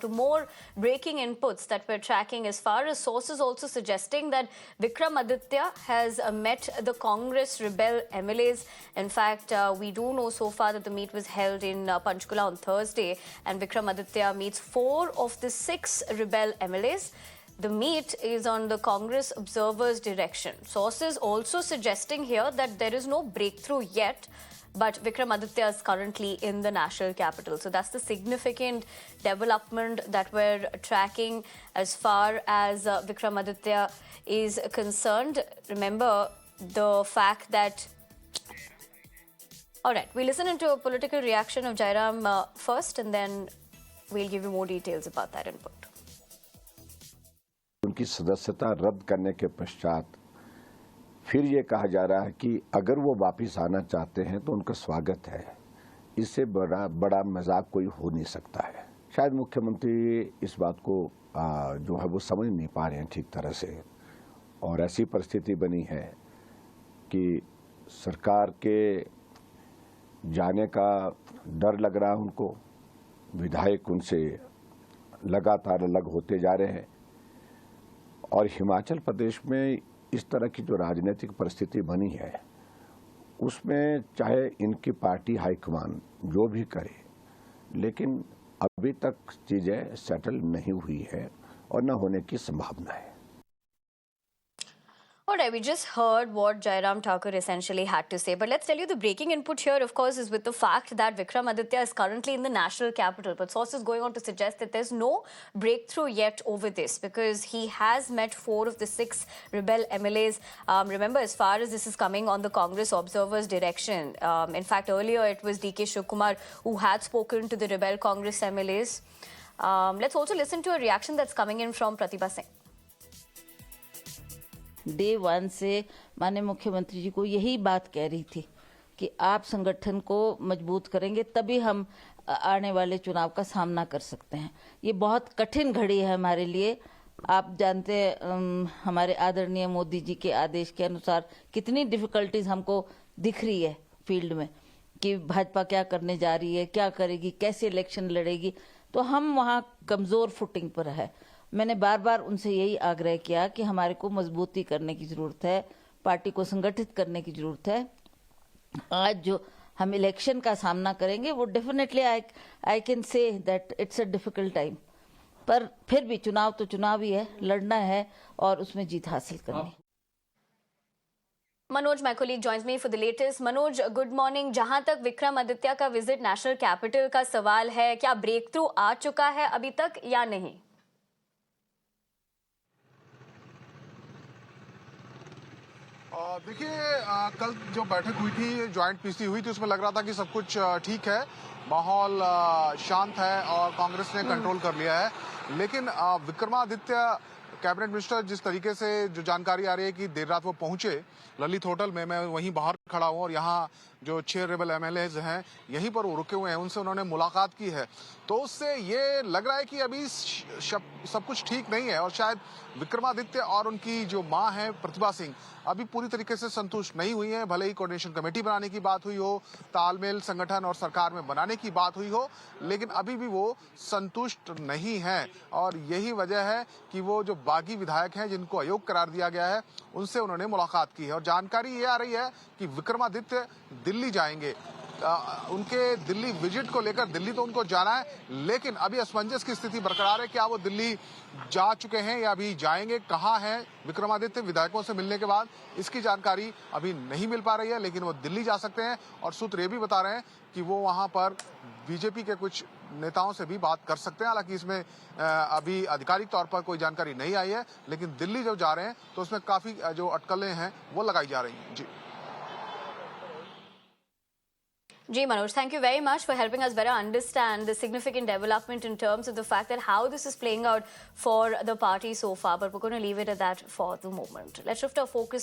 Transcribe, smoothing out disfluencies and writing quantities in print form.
to more breaking inputs that we're tracking as far as sources also suggesting that Vikramaditya has met the Congress rebel MLAs. In fact, we do know so far that the meet was held in Panchkula on Thursday, and Vikramaditya meets 4 of the 6 rebel MLAs. The meet is on the Congress observers' direction. Sources also suggesting here that there is no breakthrough yet, but Vikramaditya is currently in the national capital. So that's the significant development that we're tracking as far as Vikramaditya is concerned. Remember the fact that... All right, we listen into a political reaction of Jairam first, and then we'll give you more details about that input. उनकी सदस्यता रद्द करने के पश्चात फिर ये कहा जा रहा है कि अगर वो वापस आना चाहते हैं तो उनका स्वागत है। इससे बड़ा मजाक कोई हो नहीं सकता है। शायद मुख्यमंत्री इस बात को जो है वो समझ नहीं पा रहे हैं ठीक तरह से, और ऐसी परिस्थिति बनी है कि सरकार के जाने का डर लग रहा है उनको। विधायक उनसे लगातार अलग होते जा रहे हैं, और हिमाचल प्रदेश में इस तरह की जो राजनीतिक परिस्थिति बनी है उसमें चाहे इनकी पार्टी हाईकमान जो भी करे, लेकिन अभी तक चीजें सेटल नहीं हुई है और न होने की संभावना है। All right, we just heard what Jairam Thakur essentially had to say. But let's tell you the breaking input here, of course, is with the fact that Vikramaditya is currently in the national capital. But sources going on to suggest that there's no breakthrough yet over this, because he has met 4 of the 6 rebel MLAs. Remember, as far as this is coming on the Congress observers' direction. In fact, earlier it was DK Shivkumar who had spoken to the rebel Congress MLAs. Let's also listen to a reaction that's coming in from Pratibha Singh. Day 1 से माननीय मुख्यमंत्री जी को यही बात कह रही थी कि आप संगठन को मजबूत करेंगे तभी हम आने वाले चुनाव का सामना कर सकते हैं। ये बहुत कठिन घड़ी है हमारे लिए। आप जानते हैं हमारे आदरणीय मोदी जी के आदेश के अनुसार कितनी डिफिकल्टीज हमको दिख रही है फील्ड में कि भाजपा क्या करने जा रही है, क्या करेगी, कैसे इलेक्शन लड़ेगी। तो हम वहाँ कमजोर फुटिंग पर है। मैंने बार बार उनसे यही आग्रह किया कि हमारे को मजबूती करने की जरूरत है, पार्टी को संगठित करने की जरूरत है। आज जो हम इलेक्शन का सामना करेंगे वो definitely I can say that it's a difficult time, पर फिर भी चुनाव तो चुनाव ही है, लड़ना है और उसमें जीत हासिल करनी। Manoj, my colleague, joins me for the latest. Manoj, good morning. जहां तक विक्रमादित्य का विजिट नेशनल कैपिटल का सवाल है, क्या ब्रेक थ्रू आ चुका है अभी तक या नहीं? देखिए, कल जो बैठक हुई थी, ज्वाइंट पीसी हुई थी, उसमें लग रहा था कि सब कुछ ठीक है, माहौल शांत है और कांग्रेस ने कंट्रोल कर लिया है। लेकिन विक्रमादित्य कैबिनेट मिनिस्टर जिस तरीके से जो जानकारी आ रही है कि देर रात वो पहुंचे ललित होटल में, मैं वहीं बाहर खड़ा हूं और यहाँ जो 6 रेबल एमएलएज हैं यहीं पर वो रुके हुए हैं, उनसे उन्होंने मुलाकात की है। तो उससे ये लग रहा है कि अभी सब कुछ ठीक नहीं है और शायद विक्रमादित्य और उनकी जो मां है प्रतिभा सिंह अभी पूरी तरीके से संतुष्ट नहीं हुई हैं। भले ही कोऑर्डिनेशन कमेटी बनाने की बात हुई हो, तालमेल संगठन और सरकार में बनाने की बात हुई हो, लेकिन अभी भी वो संतुष्ट नहीं हैं और यही वजह है कि वो जो बागी विधायक हैं जिनको अयोग्य करार दिया गया है उनसे उन्होंने मुलाकात की है। और जानकारी ये आ रही है कि विक्रमादित्य दिल्ली जाएंगे। उनके दिल्ली विजिट को लेकर दिल्ली तो उनको जाना है, लेकिन अभी असमंजस की स्थिति बरकरार है। क्या वो दिल्ली जा चुके हैं या अभी जाएंगे, कहां हैं विक्रमादित्य विधायकों से मिलने के बाद, इसकी जानकारी अभी नहीं मिल पा रही है। लेकिन वो दिल्ली जा सकते हैं और सूत्र ये भी बता रहे हैं कि वो वहां पर बीजेपी के कुछ नेताओं से भी बात कर सकते हैं। हालांकि इसमें अभी आधिकारिक तौर पर कोई जानकारी नहीं आई है, लेकिन दिल्ली जब जा रहे हैं तो उसमें काफी जो अटकलें हैं वो लगाई जा रही हैं। जी Ji Manoj, thank you very much for helping us better understand the significant development in terms of the fact that how this is playing out for the party so far. But we're going to leave it at that for the moment. Let's shift our focus